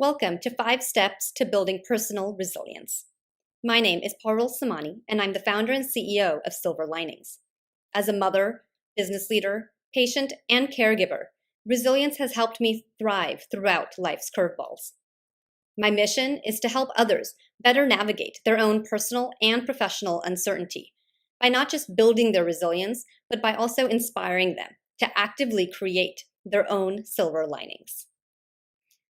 Welcome to 5 Steps to Building Personal Resilience. My name is Parul Somani, and I'm the founder and CEO of Silver Linings. As a mother, business leader, patient, and caregiver, resilience has helped me thrive throughout life's curveballs. My mission is to help others better navigate their own personal and professional uncertainty by not just building their resilience, but by also inspiring them to actively create their own silver linings.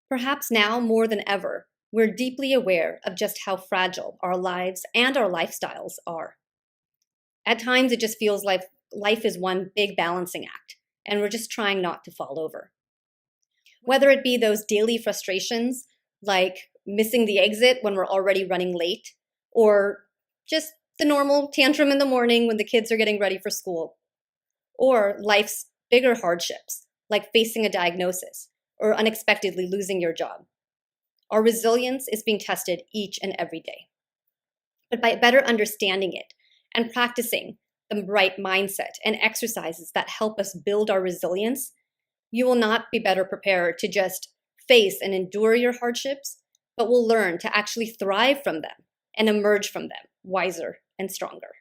Perhaps now more than ever, we're deeply aware of just how fragile our lives and our lifestyles are. At times, it just feels like life is one big balancing act, and we're just trying not to fall over. Whether it be those daily frustrations, like missing the exit when we're already running late, or just the normal tantrum in the morning when the kids are getting ready for school, or life's bigger hardships, like facing a diagnosis, or unexpectedly losing your job. Our resilience is being tested each and every day. But by better understanding it and practicing the right mindset and exercises that help us build our resilience, you will not be better prepared to just face and endure your hardships, but will learn to actually thrive from them and emerge from them wiser and stronger.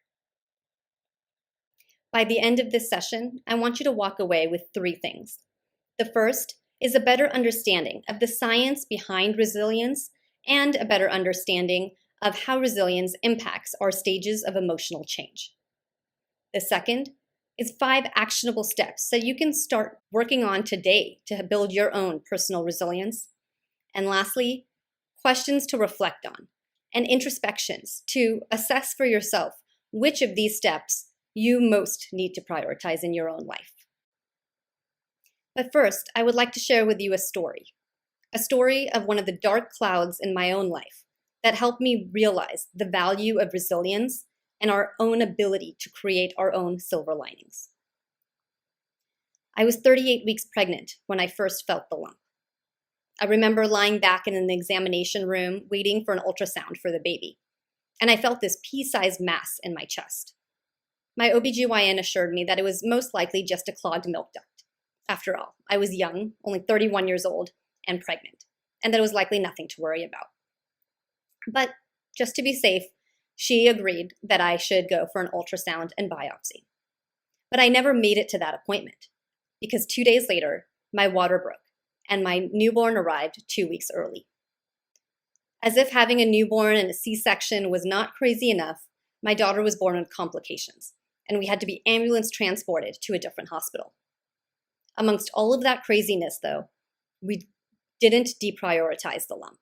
By the end of this session, I want you to walk away with 3 things. The first is a better understanding of the science behind resilience and a better understanding of how resilience impacts our stages of emotional change. The second is 5 actionable steps so you can start working on today to build your own personal resilience. And lastly, questions to reflect on and introspections to assess for yourself which of these steps you most need to prioritize in your own life. But first, I would like to share with you a story of one of the dark clouds in my own life that helped me realize the value of resilience and our own ability to create our own silver linings. I was 38 weeks pregnant when I first felt the lump. I remember lying back in an examination room waiting for an ultrasound for the baby, and I felt this pea-sized mass in my chest. My OBGYN assured me that it was most likely just a clogged milk duct. After all, I was young, only 31 years old, and pregnant, and that it was likely nothing to worry about. But just to be safe, she agreed that I should go for an ultrasound and biopsy. But I never made it to that appointment, because 2 days later, my water broke, and my newborn arrived 2 weeks early. As if having a newborn and a C-section was not crazy enough, my daughter was born with complications, and we had to be ambulance transported to a different hospital. Amongst all of that craziness, though, we didn't deprioritize the lump.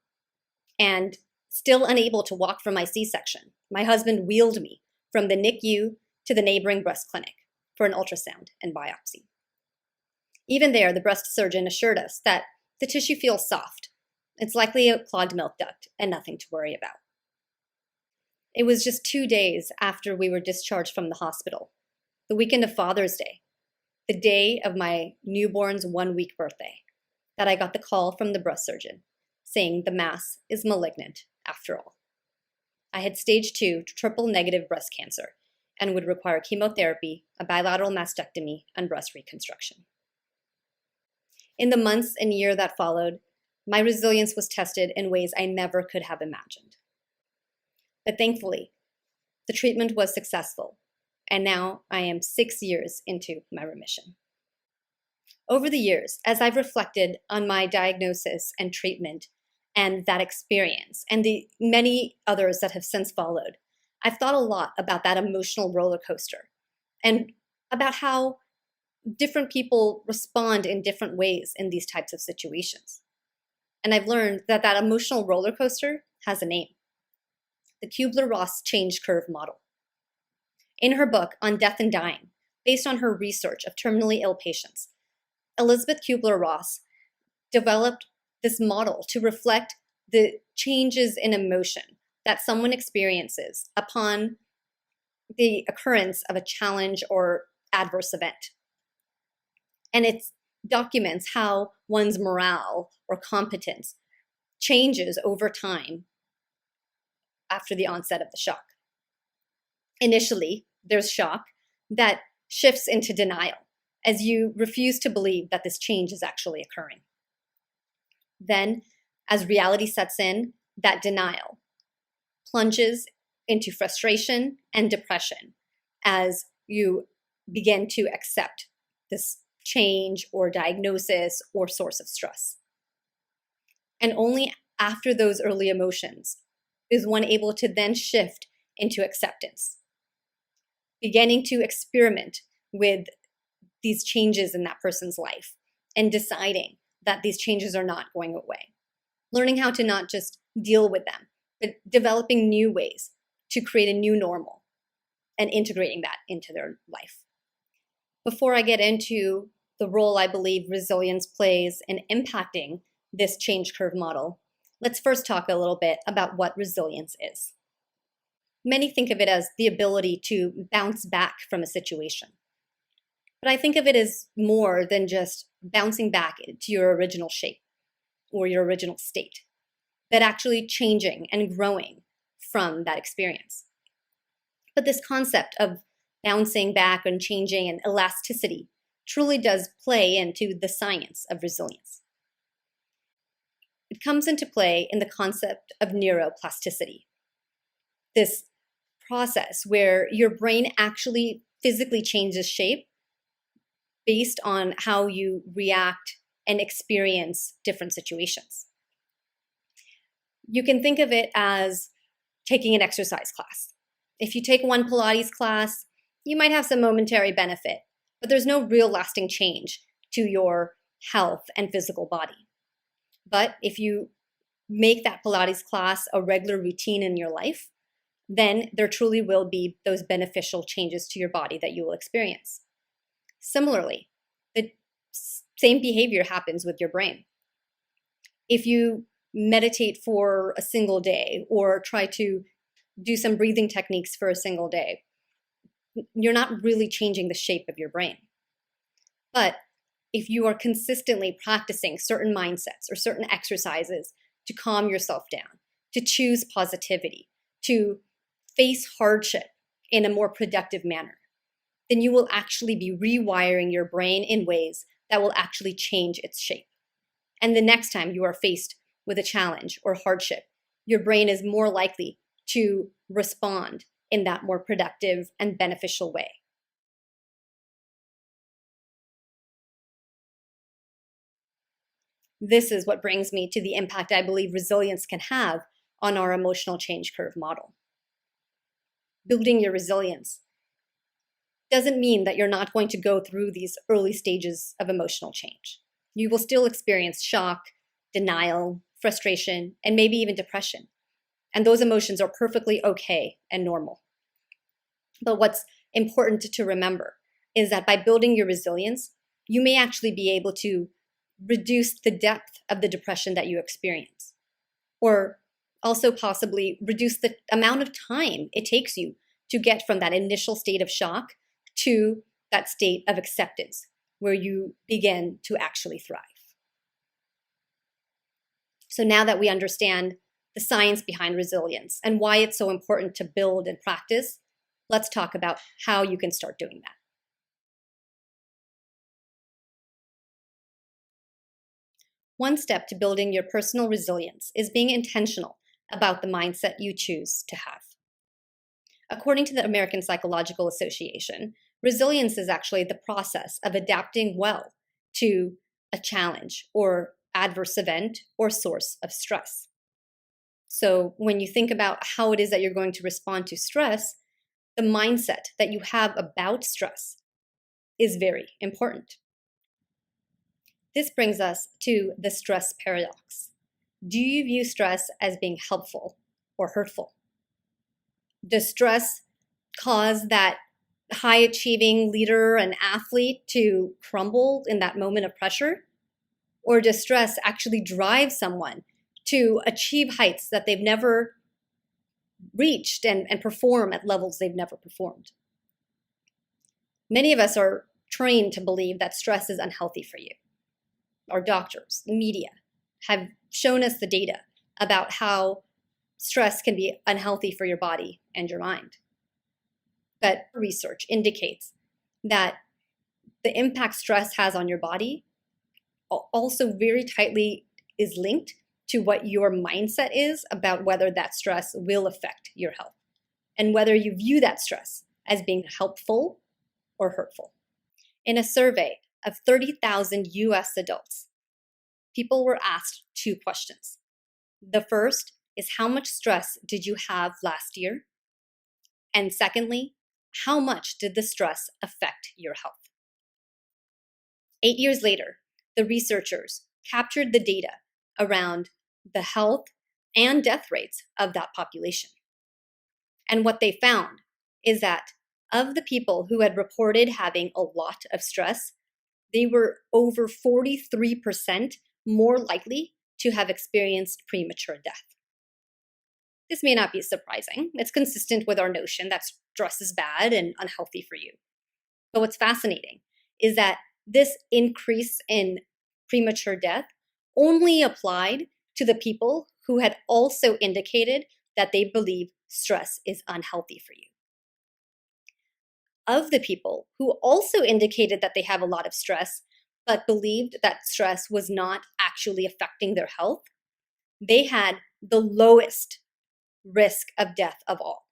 And still unable to walk from my C-section, my husband wheeled me from the NICU to the neighboring breast clinic for an ultrasound and biopsy. Even there, the breast surgeon assured us that the tissue feels soft. It's likely a clogged milk duct and nothing to worry about. It was just 2 days after we were discharged from the hospital, the weekend of Father's Day, the day of my newborn's 1-week birthday, that I got the call from the breast surgeon saying the mass is malignant after all. I had stage 2 triple negative breast cancer and would require chemotherapy, a bilateral mastectomy, and breast reconstruction. In the months and year that followed, my resilience was tested in ways I never could have imagined. But thankfully, the treatment was successful, and now I am 6 years into my remission. Over the years, as I've reflected on my diagnosis and treatment and that experience and the many others that have since followed, I've thought a lot about that emotional roller coaster and about how different people respond in different ways in these types of situations. And I've learned that that emotional roller coaster has a name: the Kubler-Ross change curve model. In her book On Death and Dying, based on her research of terminally ill patients, Elizabeth Kubler-Ross developed this model to reflect the changes in emotion that someone experiences upon the occurrence of a challenge or adverse event. And it documents how one's morale or competence changes over time after the onset of the shock. Initially, there's shock that shifts into denial as you refuse to believe that this change is actually occurring. Then, As reality sets in, that denial plunges into frustration and depression as you begin to accept this change or diagnosis or source of stress. And only after those early emotions is one able to then shift into acceptance, beginning to experiment with these changes in that person's life and deciding that these changes are not going away. Learning how to not just deal with them, but developing new ways to create a new normal and integrating that into their life. Before I get into the role I believe resilience plays in impacting this change curve model, let's first talk a little bit about what resilience is. Many think of it as the ability to bounce back from a situation. But I think of it as more than just bouncing back to your original shape or your original state, but actually changing and growing from that experience. But this concept of bouncing back and changing and elasticity truly does play into the science of resilience. It comes into play in the concept of neuroplasticity, this process where your brain actually physically changes shape based on how you react and experience different situations. You can think of it as taking an exercise class. If you take one Pilates class, you might have some momentary benefit, but there's no real lasting change to your health and physical body. But if you make that Pilates class a regular routine in your life, then there truly will be those beneficial changes to your body that you will experience. Similarly, the same behavior happens with your brain. If you meditate for a single day or try to do some breathing techniques for a single day, you're not really changing the shape of your brain. But if you are consistently practicing certain mindsets or certain exercises to calm yourself down, to choose positivity, to face hardship in a more productive manner, then you will actually be rewiring your brain in ways that will actually change its shape. And the next time you are faced with a challenge or hardship, your brain is more likely to respond in that more productive and beneficial way. This is what brings me to the impact I believe resilience can have on our emotional change curve model. Building your resilience doesn't mean that you're not going to go through these early stages of emotional change. You will still experience shock, denial, frustration, and maybe even depression. And those emotions are perfectly okay and normal. But what's important to remember is that by building your resilience, you may actually be able to reduce the depth of the depression that you experience, or also possibly reduce the amount of time it takes you to get from that initial state of shock to that state of acceptance where you begin to actually thrive. So now that we understand the science behind resilience and why it's so important to build and practice, let's talk about how you can start doing that. One step to building your personal resilience is being intentional about the mindset you choose to have. According to the American Psychological Association, resilience is actually the process of adapting well to a challenge or adverse event or source of stress. So when you think about how it is that you're going to respond to stress, the mindset that you have about stress is very important. This brings us to the stress paradox. Do you view stress as being helpful or hurtful? Does stress cause that high-achieving leader and athlete to crumble in that moment of pressure? Or does stress actually drive someone to achieve heights that they've never reached and perform at levels they've never performed? Many of us are trained to believe that stress is unhealthy for you. Our doctors, the media, have shown us the data about how stress can be unhealthy for your body and your mind. But research indicates that the impact stress has on your body also very tightly is linked to what your mindset is about whether that stress will affect your health and whether you view that stress as being helpful or hurtful. In a survey of 30,000 US adults, people were asked 2 questions. The first is, how much stress did you have last year? And secondly, how much did the stress affect your health? 8 years later, the researchers captured the data around the health and death rates of that population. And what they found is that of the people who had reported having a lot of stress, they were over 43% more likely to have experienced premature death. This may not be surprising. It's consistent with our notion that stress is bad and unhealthy for you. But what's fascinating is that this increase in premature death only applied to the people who had also indicated that they believe stress is unhealthy for you. Of the people who also indicated that they have a lot of stress, but believed that stress was not actually affecting their health, they had the lowest risk of death of all,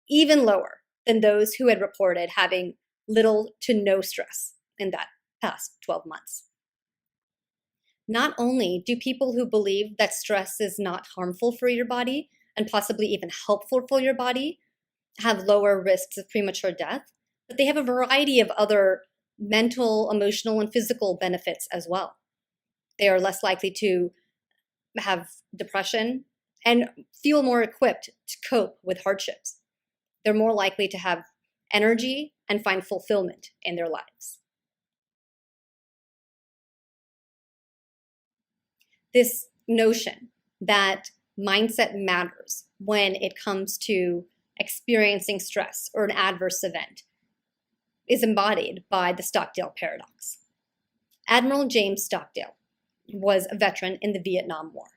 even lower than those who had reported having little to no stress in that past 12 months. Not only do people who believe that stress is not harmful for your body and possibly even helpful for your body have lower risks of premature death, but they have a variety of other mental, emotional, and physical benefits as well. They are less likely to have depression and feel more equipped to cope with hardships. They're more likely to have energy and find fulfillment in their lives. This notion that mindset matters when it comes to experiencing stress or an adverse event is embodied by the Stockdale paradox. Admiral James Stockdale was a veteran in the Vietnam War.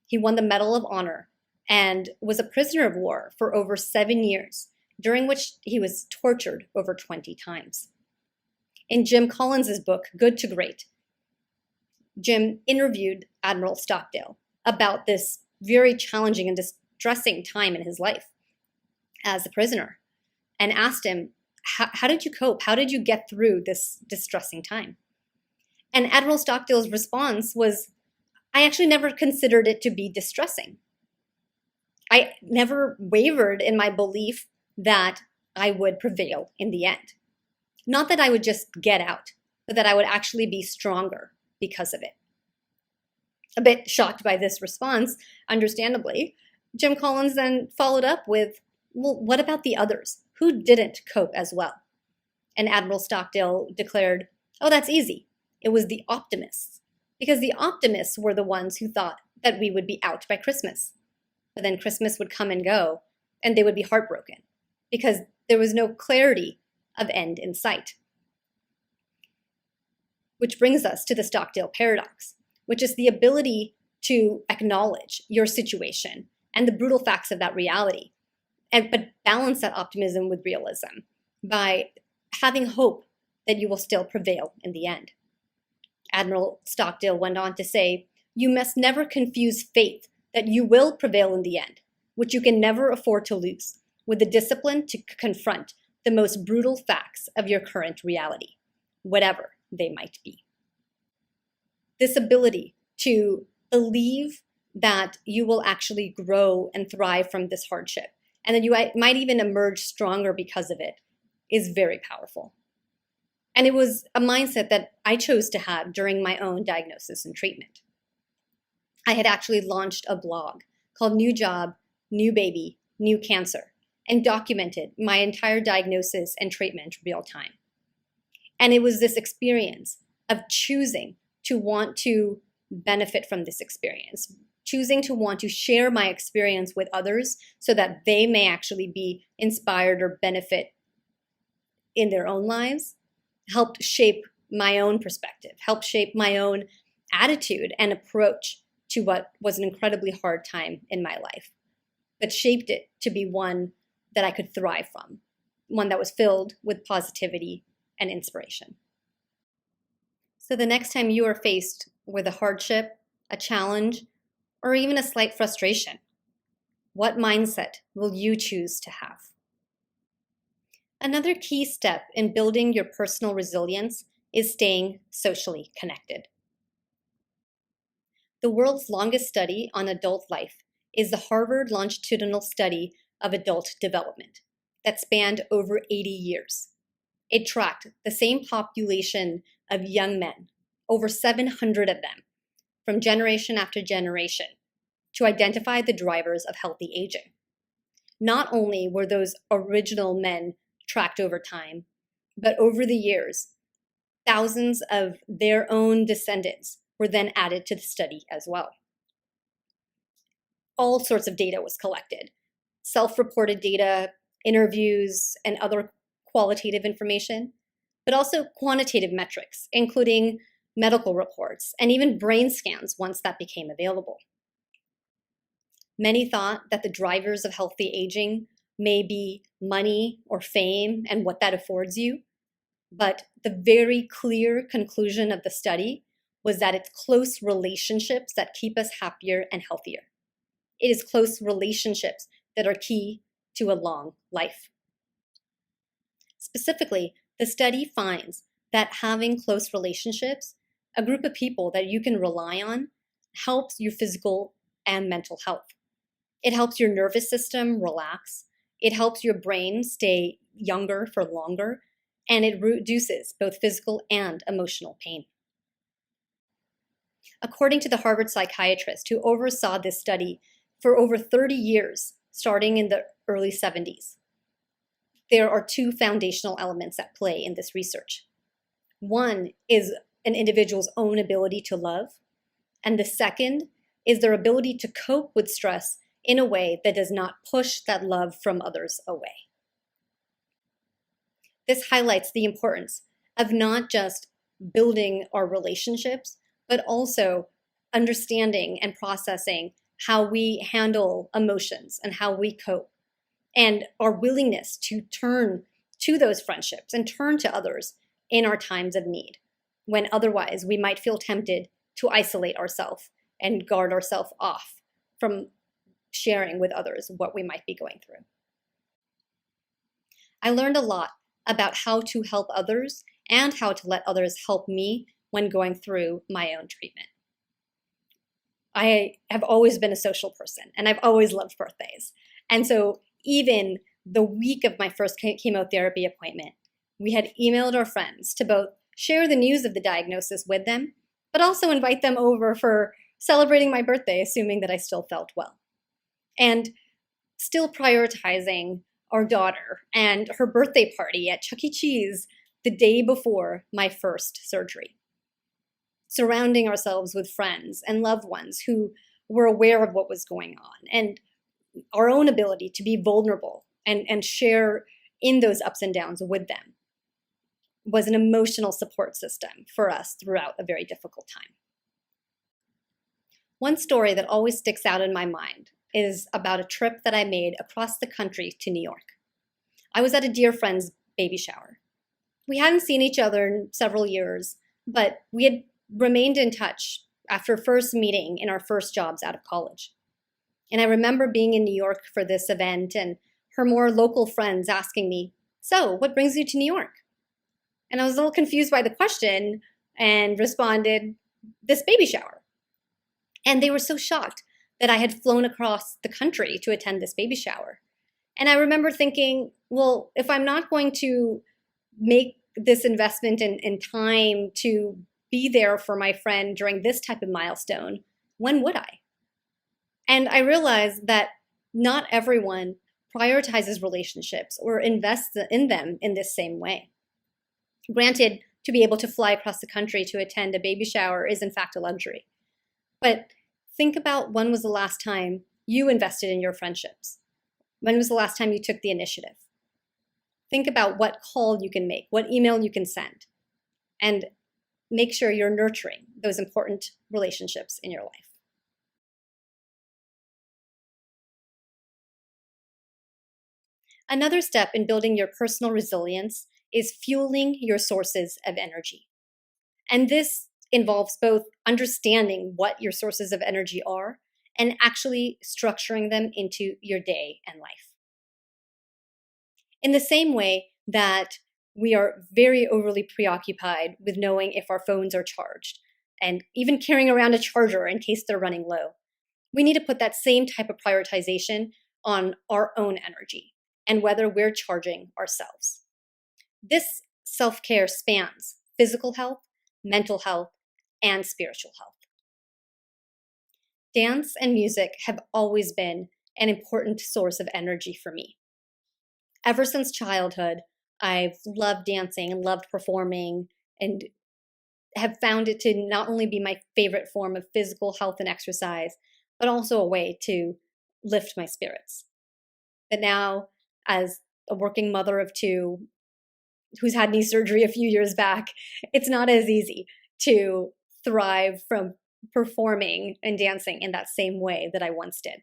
He won the Medal of Honor and was a prisoner of war for over 7 years, during which he was tortured over 20 times. In Jim Collins's book, Good to Great, Jim interviewed Admiral Stockdale about this very challenging and distressing time in his life as a prisoner and asked him, how did you cope? How did you get through this distressing time? And Admiral Stockdale's response was, I actually never considered it to be distressing. I never wavered in my belief that I would prevail in the end. Not that I would just get out, but that I would actually be stronger because of it. A bit shocked by this response, understandably, Jim Collins then followed up with, well, what about the others? Who didn't cope as well? And Admiral Stockdale declared, oh, that's easy. It was the optimists. Because the optimists were the ones who thought that we would be out by Christmas. But then Christmas would come and go, and they would be heartbroken because there was no clarity of end in sight. Which brings us to the Stockdale paradox, which is the ability to acknowledge your situation and the brutal facts of that reality, but balance that optimism with realism by having hope that you will still prevail in the end. Admiral Stockdale went on to say, you must never confuse faith that you will prevail in the end, which you can never afford to lose, with the discipline to confront the most brutal facts of your current reality, whatever they might be. This ability to believe that you will actually grow and thrive from this hardship, and that you might even emerge stronger because of it, is very powerful. And it was a mindset that I chose to have during my own diagnosis and treatment. I had actually launched a blog called New Job, New Baby, New Cancer, and documented my entire diagnosis and treatment real time. And it was this experience of choosing to want to benefit from this experience, choosing to want to share my experience with others so that they may actually be inspired or benefit in their own lives, helped shape my own perspective, helped shape my own attitude and approach to what was an incredibly hard time in my life, but shaped it to be one that I could thrive from, one that was filled with positivity and inspiration. So the next time you are faced with a hardship, a challenge, or even a slight frustration? What mindset will you choose to have? Another key step in building your personal resilience is staying socially connected. The world's longest study on adult life is the Harvard longitudinal study of adult development that spanned over 80 years. It tracked the same population of young men, over 700 of them, from generation after generation, to identify the drivers of healthy aging. Not only were those original men tracked over time, but over the years, thousands of their own descendants were then added to the study as well. All sorts of data was collected: self-reported data, interviews, and other qualitative information, but also quantitative metrics, including medical reports and even brain scans once that became available. Many thought that the drivers of healthy aging may be money or fame and what that affords you, but the very clear conclusion of the study was that it's close relationships that keep us happier and healthier. It is close relationships that are key to a long life. Specifically, the study finds that having close relationships, a group of people that you can rely on, helps your physical and mental health. It helps your nervous system relax. It helps your brain stay younger for longer, and it reduces both physical and emotional pain. According to the Harvard psychiatrist who oversaw this study for over 30 years, starting in the early 70s, there are two foundational elements at play in this research. One is an individual's own ability to love, and the second is their ability to cope with stress in a way that does not push that love from others away. This highlights the importance of not just building our relationships, but also understanding and processing how we handle emotions and how we cope, and our willingness to turn to those friendships and turn to others in our times of need, when otherwise we might feel tempted to isolate ourselves and guard ourselves off from sharing with others what we might be going through. I learned a lot about how to help others and how to let others help me when going through my own treatment. I have always been a social person, and I've always loved birthdays. And so even the week of my first chemotherapy appointment, we had emailed our friends to both share the news of the diagnosis with them, but also invite them over for celebrating my birthday, assuming that I still felt well. And still prioritizing our daughter and her birthday party at Chuck E. Cheese the day before my first surgery. Surrounding ourselves with friends and loved ones who were aware of what was going on, and our own ability to be vulnerable and share in those ups and downs with them was an emotional support system for us throughout a very difficult time. One story that always sticks out in my mind is about a trip that I made across the country to New York. I was at a dear friend's baby shower. We hadn't seen each other in several years, but we had remained in touch after first meeting in our first jobs out of college. And I remember being in New York for this event and her more local friends asking me, "So, what brings you to New York?" And I was a little confused by the question and responded, "This baby shower." And they were so shocked that I had flown across the country to attend this baby shower. And I remember thinking, well, if I'm not going to make this investment in time to be there for my friend during this type of milestone, when would I? And I realized that not everyone prioritizes relationships or invests in them in this same way. Granted, to be able to fly across the country to attend a baby shower is in fact a luxury. But think about when was the last time you invested in your friendships? When was the last time you took the initiative? Think about what call you can make, what email you can send, and make sure you're nurturing those important relationships in your life. Another step in building your personal resilience is fueling your sources of energy. And this involves both understanding what your sources of energy are and actually structuring them into your day and life. In the same way that we are very overly preoccupied with knowing if our phones are charged and even carrying around a charger in case they're running low, we need to put that same type of prioritization on our own energy and whether we're charging ourselves. This self-care spans physical health, mental health, and spiritual health. Dance and music have always been an important source of energy for me. Ever since childhood, I've loved dancing and loved performing and have found it to not only be my favorite form of physical health and exercise, but also a way to lift my spirits. But now, as a working mother of two who's had knee surgery a few years back, it's not as easy to thrive from performing and dancing in that same way that I once did.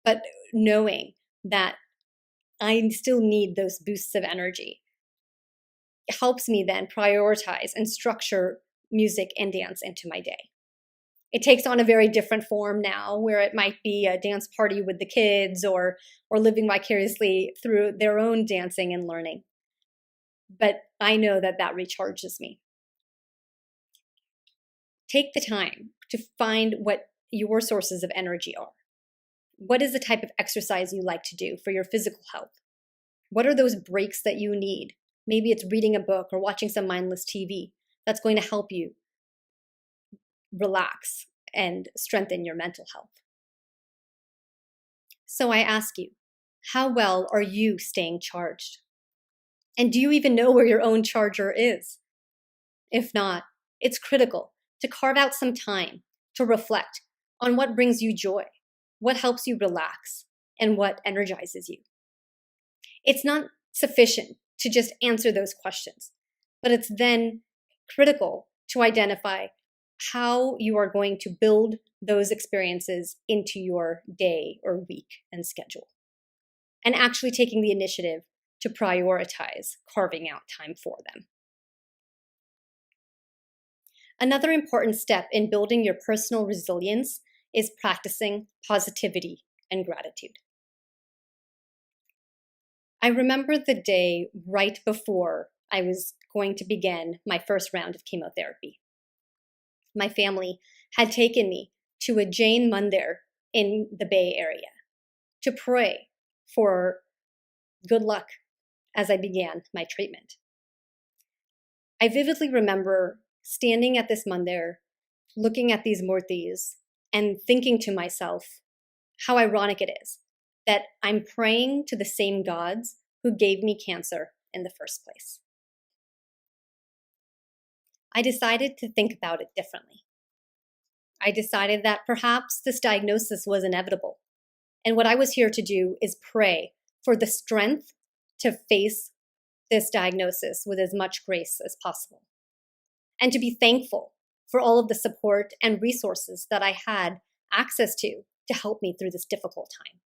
But knowing that I still need those boosts of energy helps me then prioritize and structure music and dance into my day. It takes on a very different form now, where it might be a dance party with the kids or living vicariously through their own dancing and learning. But I know that that recharges me. Take the time to find what your sources of energy are. What is the type of exercise you like to do for your physical health? What are those breaks that you need? Maybe it's reading a book or watching some mindless TV that's going to help you relax and strengthen your mental health. So I ask you, how well are you staying charged? And do you even know where your own charger is? If not, it's critical to carve out some time to reflect on what brings you joy, what helps you relax, and what energizes you. It's not sufficient to just answer those questions, but it's then critical to identify how you are going to build those experiences into your day or week and schedule, and actually taking the initiative to prioritize carving out time for them. Another important step in building your personal resilience is practicing positivity and gratitude. I remember the day right before I was going to begin my first round of chemotherapy. My family had taken me to a Jain mandir in the Bay Area to pray for good luck as I began my treatment. I vividly remember standing at this mandir, looking at these murtis, and thinking to myself how ironic it is that I'm praying to the same gods who gave me cancer in the first place. I decided to think about it differently. I decided that perhaps this diagnosis was inevitable, and what I was here to do is pray for the strength to face this diagnosis with as much grace as possible, and to be thankful for all of the support and resources that I had access to help me through this difficult time.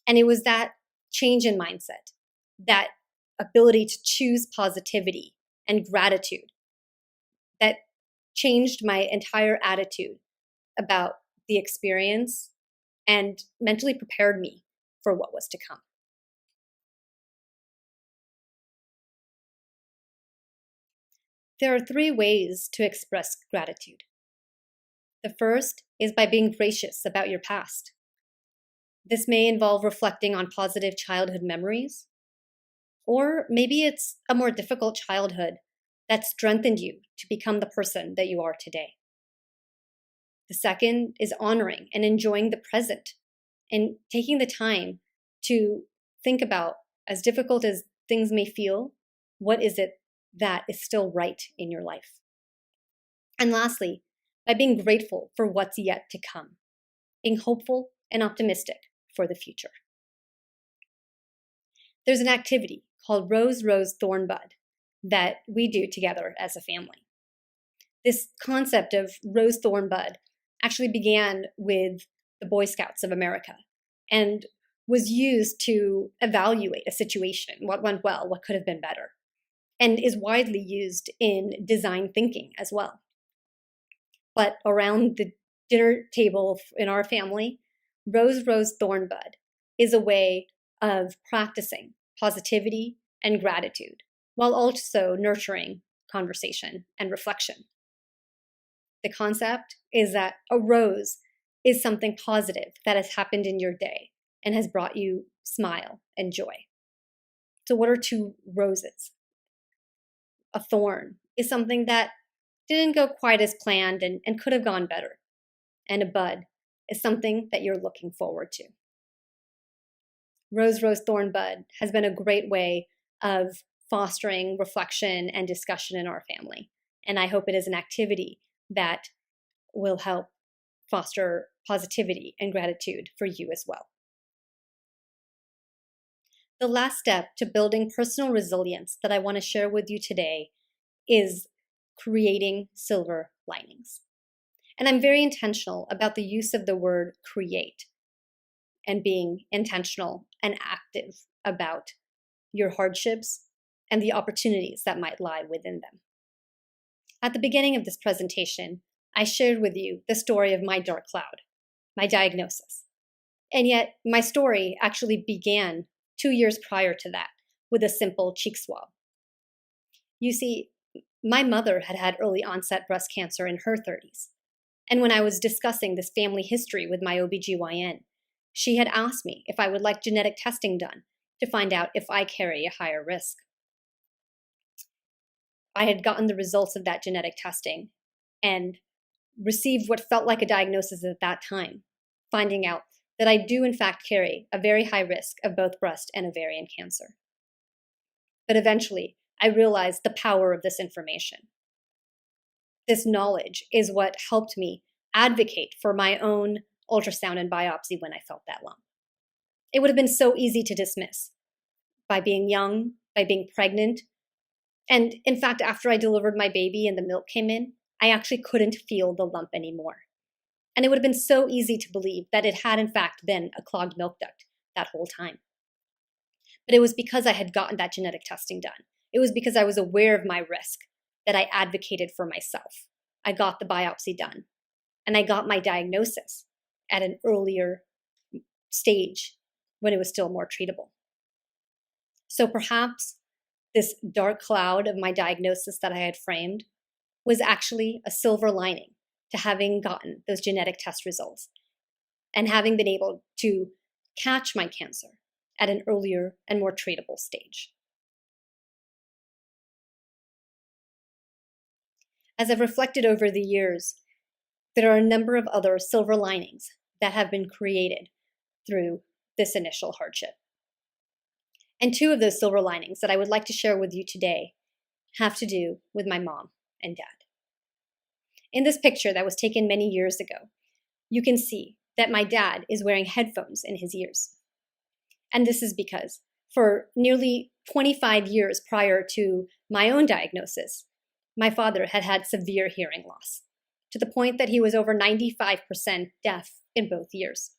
And it was that change in mindset, that ability to choose positivity and gratitude, that changed my entire attitude about the experience and mentally prepared me for what was to come. There are 3 ways to express gratitude. The first is by being gracious about your past. This may involve reflecting on positive childhood memories, or maybe it's a more difficult childhood that strengthened you to become the person that you are today. The second is honoring and enjoying the present and taking the time to think about, as difficult as things may feel, what is it that is still right in your life? And lastly, by being grateful for what's yet to come, being hopeful and optimistic for the future. There's an activity called Rose, Rose, Thorn, Bud that we do together as a family. This concept of Rose, Thorn, Bud actually began with the Boy Scouts of America and was used to evaluate a situation, what went well, what could have been better, and is widely used in design thinking as well. But around the dinner table in our family, rose, rose, thorn, bud is a way of practicing positivity and gratitude while also nurturing conversation and reflection. The concept is that a rose is something positive that has happened in your day and has brought you smile and joy. So, what are two roses? A thorn is something that didn't go quite as planned and could have gone better. And a bud is something that you're looking forward to. Rose, Rose, Thorn, Bud has been a great way of fostering reflection and discussion in our family. And I hope it is an activity that will help foster positivity and gratitude for you as well. The last step to building personal resilience that I want to share with you today is creating silver linings. And I'm very intentional about the use of the word create and being intentional and active about your hardships and the opportunities that might lie within them. At the beginning of this presentation, I shared with you the story of my dark cloud, my diagnosis. And yet, my story actually began 2 years prior to that with a simple cheek swab. You see, my mother had had early onset breast cancer in her 30s. And when I was discussing this family history with my OBGYN, she had asked me if I would like genetic testing done to find out if I carry a higher risk. I had gotten the results of that genetic testing and received what felt like a diagnosis at that time, finding out that I do in fact carry a very high risk of both breast and ovarian cancer. But eventually, I realized the power of this information. This knowledge is what helped me advocate for my own ultrasound and biopsy when I felt that lump. It would have been so easy to dismiss by being young, by being pregnant. And in fact, after I delivered my baby and the milk came in, I actually couldn't feel the lump anymore. And it would have been so easy to believe that it had in fact been a clogged milk duct that whole time. But it was because I had gotten that genetic testing done. It was because I was aware of my risk that I advocated for myself. I got the biopsy done, and I got my diagnosis at an earlier stage when it was still more treatable. So perhaps this dark cloud of my diagnosis that I had framed was actually a silver lining to having gotten those genetic test results and having been able to catch my cancer at an earlier and more treatable stage. As I've reflected over the years, there are a number of other silver linings that have been created through this initial hardship. And two of those silver linings that I would like to share with you today have to do with my mom and dad. In this picture that was taken many years ago, you can see that my dad is wearing headphones in his ears. And this is because for nearly 25 years prior to my own diagnosis, my father had had severe hearing loss, to the point that he was over 95% deaf in both ears.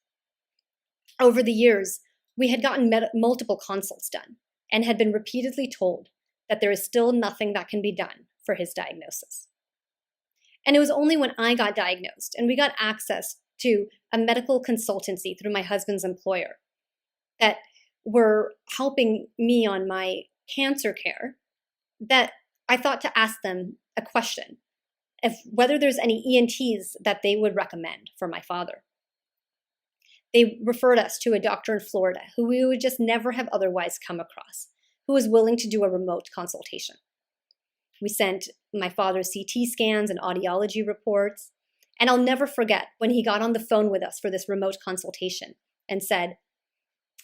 Over the years, we had gotten multiple consults done and had been repeatedly told that there is still nothing that can be done for his diagnosis. And it was only when I got diagnosed and we got access to a medical consultancy through my husband's employer that were helping me on my cancer care that I thought to ask them a question of whether there's any ENTs that they would recommend for my father. They referred us to a doctor in Florida who we would just never have otherwise come across, who was willing to do a remote consultation. We sent my father's CT scans and audiology reports, and I'll never forget when he got on the phone with us for this remote consultation and said,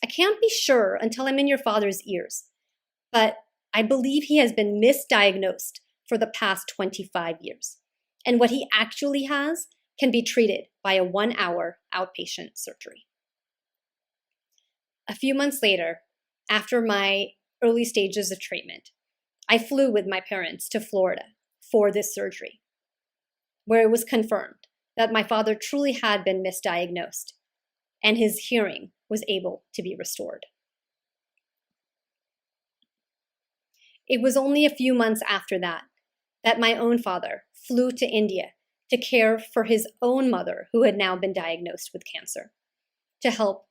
"I can't be sure until I'm in your father's ears, but I believe he has been misdiagnosed for the past 25 years. And what he actually has can be treated by a 1-hour outpatient surgery." A few months later, after my early stages of treatment, I flew with my parents to Florida for this surgery, where it was confirmed that my father truly had been misdiagnosed and his hearing was able to be restored. It was only a few months after that my own father flew to India to care for his own mother, who had now been diagnosed with cancer, to help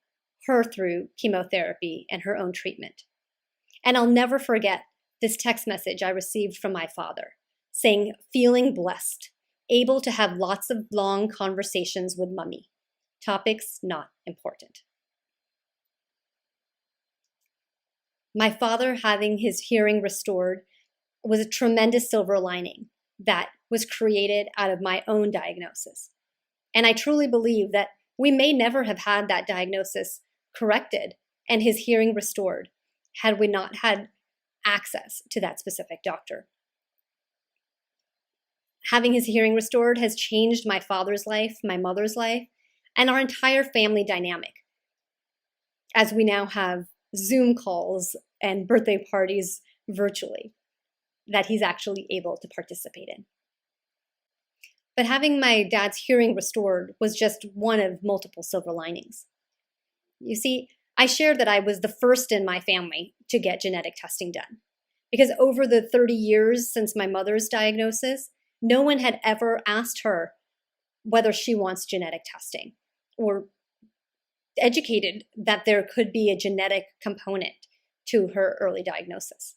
her through chemotherapy and her own treatment. And I'll never forget this text message I received from my father saying, feeling blessed, able to have lots of long conversations with Mummy. Topics not important. My father having his hearing restored was a tremendous silver lining that was created out of my own diagnosis. And I truly believe that we may never have had that diagnosis corrected and his hearing restored had we not had access to that specific doctor. Having his hearing restored has changed my father's life, my mother's life, and our entire family dynamic, as we now have Zoom calls and birthday parties virtually that he's actually able to participate in. But having my dad's hearing restored was just one of multiple silver linings. You see, I shared that I was the first in my family to get genetic testing done, because over the 30 years since my mother's diagnosis, no one had ever asked her whether she wants genetic testing or educated that there could be a genetic component to her early diagnosis.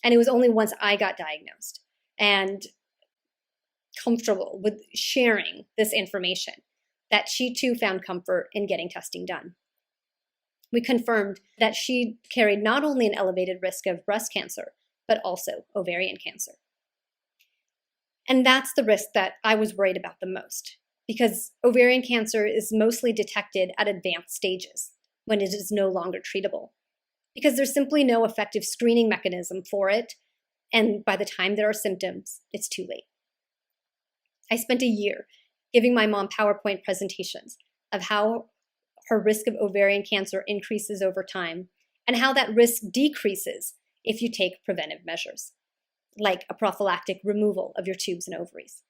And it was only once I got diagnosed and comfortable with sharing this information that she too found comfort in getting testing done. We confirmed that she carried not only an elevated risk of breast cancer, but also ovarian cancer. And that's the risk that I was worried about the most, because ovarian cancer is mostly detected at advanced stages when it is no longer treatable, because there's simply no effective screening mechanism for it, and by the time there are symptoms, it's too late. I spent a year giving my mom PowerPoint presentations of how her risk of ovarian cancer increases over time and how that risk decreases if you take preventive measures, like a prophylactic removal of your tubes and ovaries.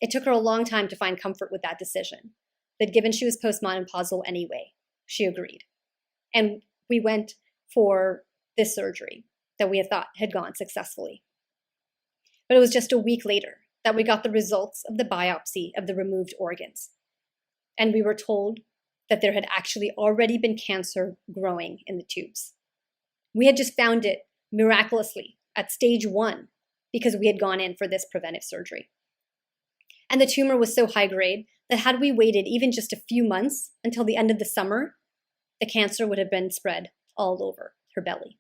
It took her a long time to find comfort with that decision, but given she was postmenopausal anyway, she agreed. And we went for this surgery that we had thought had gone successfully. But it was just a week later that we got the results of the biopsy of the removed organs. And we were told that there had actually already been cancer growing in the tubes. We had just found it miraculously at stage 1 because we had gone in for this preventive surgery. And the tumor was so high grade that had we waited even just a few months until the end of the summer, the cancer would have been spread all over her belly.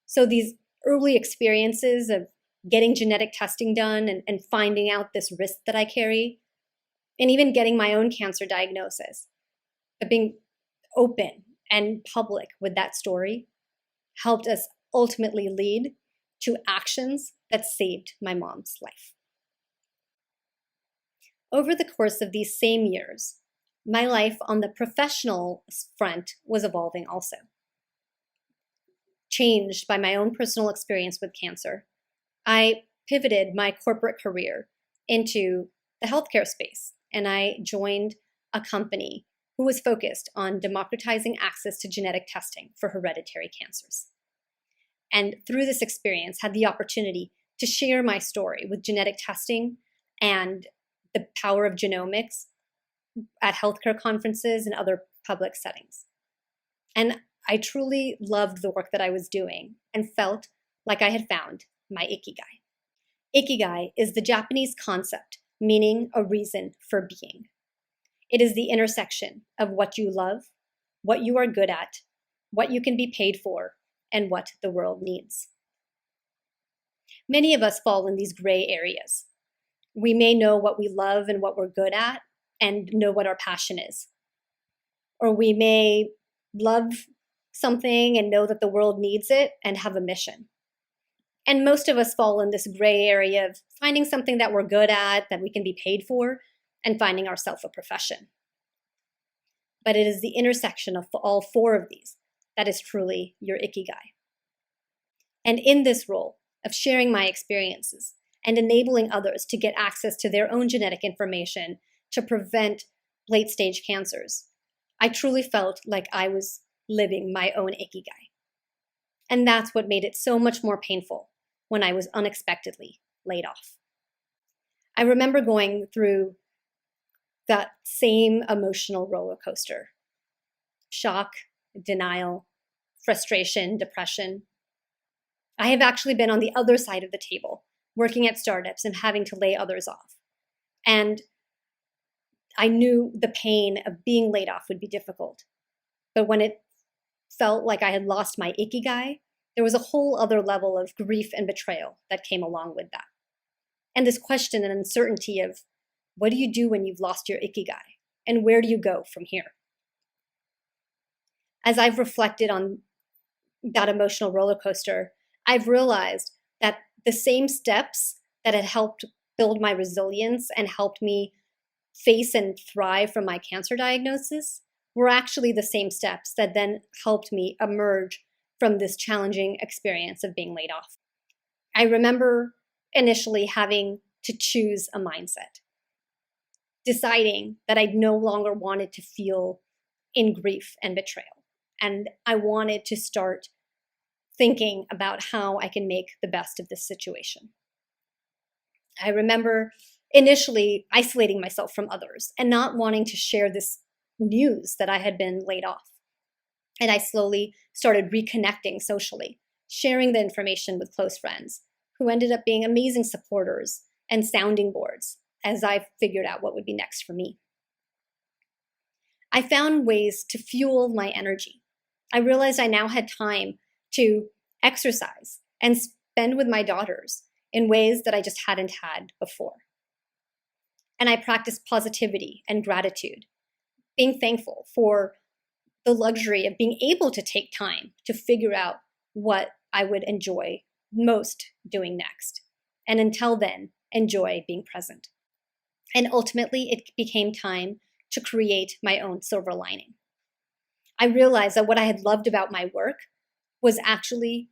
So these early experiences of getting genetic testing done and finding out this risk that I carry, and even getting my own cancer diagnosis, but being open and public with that story helped us ultimately lead to actions that saved my mom's life. Over the course of these same years, my life on the professional front was evolving also. Changed by my own personal experience with cancer, I pivoted my corporate career into the healthcare space, and I joined a company who was focused on democratizing access to genetic testing for hereditary cancers. And through this experience, had the opportunity to share my story with genetic testing and the power of genomics at healthcare conferences and other public settings. And I truly loved the work that I was doing and felt like I had found my ikigai. Ikigai is the Japanese concept meaning a reason for being. It is the intersection of what you love, what you are good at, what you can be paid for, and what the world needs. Many of us fall in these gray areas. We may know what we love and what we're good at and know what our passion is. Or we may love something and know that the world needs it and have a mission. And most of us fall in this gray area of finding something that we're good at, that we can be paid for, and finding ourselves a profession. But it is the intersection of all 4 of these that is truly your ikigai. And in this role of sharing my experiences and enabling others to get access to their own genetic information to prevent late-stage cancers, I truly felt like I was living my own ikigai. And that's what made it so much more painful when I was unexpectedly laid off. I remember going through that same emotional roller coaster: shock, denial, frustration, depression. I have actually been on the other side of the table, working at startups and having to lay others off. And I knew the pain of being laid off would be difficult. But when it felt like I had lost my ikigai, there was a whole other level of grief and betrayal that came along with that. And this question and uncertainty of, what do you do when you've lost your ikigai? And where do you go from here? As I've reflected on that emotional roller coaster, I've realized that the same steps that had helped build my resilience and helped me face and thrive from my cancer diagnosis were actually the same steps that then helped me emerge from this challenging experience of being laid off. I remember initially having to choose a mindset, deciding that I no longer wanted to feel in grief and betrayal. And I wanted to start thinking about how I can make the best of this situation. I remember initially isolating myself from others and not wanting to share this news that I had been laid off. And I slowly started reconnecting socially, sharing the information with close friends who ended up being amazing supporters and sounding boards as I figured out what would be next for me. I found ways to fuel my energy. I realized I now had time to exercise and spend with my daughters in ways that I just hadn't had before. And I practiced positivity and gratitude, being thankful for the luxury of being able to take time to figure out what I would enjoy most doing next. And until then, enjoy being present. And ultimately, it became time to create my own silver lining. I realized that what I had loved about my work was actually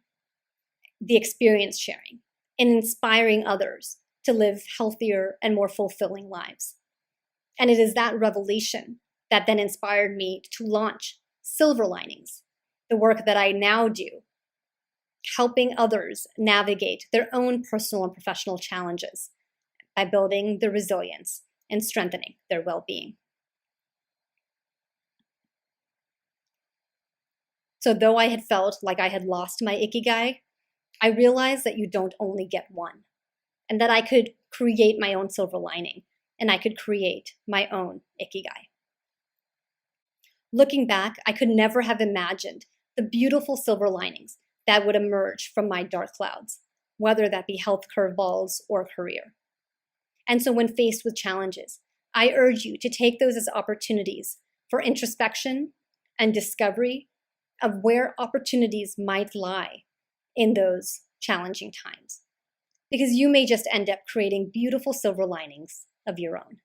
the experience sharing and inspiring others to live healthier and more fulfilling lives. And it is that revelation that then inspired me to launch Silver Linings, the work that I now do, helping others navigate their own personal and professional challenges by building their resilience and strengthening their well-being. So though I had felt like I had lost my ikigai, I realized that you don't only get one, and that I could create my own silver lining, and I could create my own ikigai. Looking back, I could never have imagined the beautiful silver linings that would emerge from my dark clouds, whether that be health curveballs or career. And so when faced with challenges, I urge you to take those as opportunities for introspection and discovery of where opportunities might lie in those challenging times, because you may just end up creating beautiful silver linings of your own.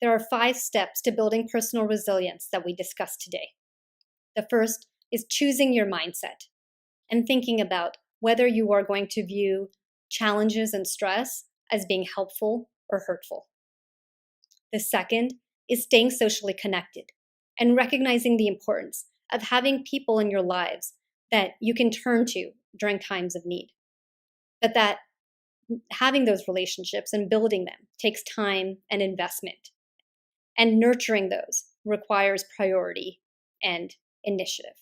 There are 5 steps to building personal resilience that we discussed today. The first is choosing your mindset and thinking about whether you are going to view challenges and stress as being helpful or hurtful. The second is staying socially connected and recognizing the importance of having people in your lives that you can turn to during times of need. But that having those relationships and building them takes time and investment. And nurturing those requires priority and initiative.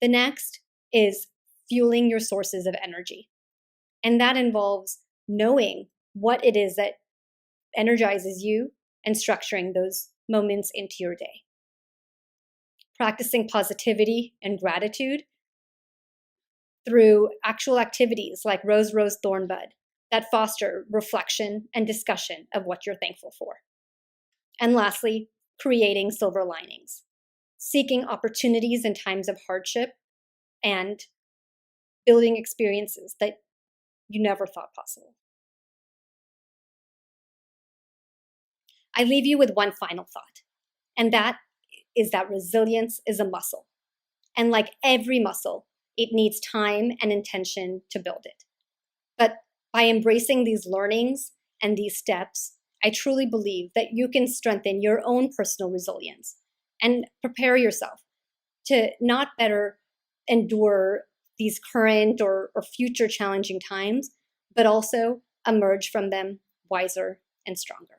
The next is fueling your sources of energy. And that involves knowing what it is that energizes you and structuring those moments into your day. Practicing positivity and gratitude through actual activities like Rose, Rose, Thorn, Bud that foster reflection and discussion of what you're thankful for. And lastly, creating silver linings, seeking opportunities in times of hardship and building experiences that you never thought possible. I leave you with one final thought, and that is that resilience is a muscle. And like every muscle, it needs time and intention to build it. But by embracing these learnings and these steps, I truly believe that you can strengthen your own personal resilience and prepare yourself to not better endure these current or future challenging times, but also emerge from them wiser and stronger.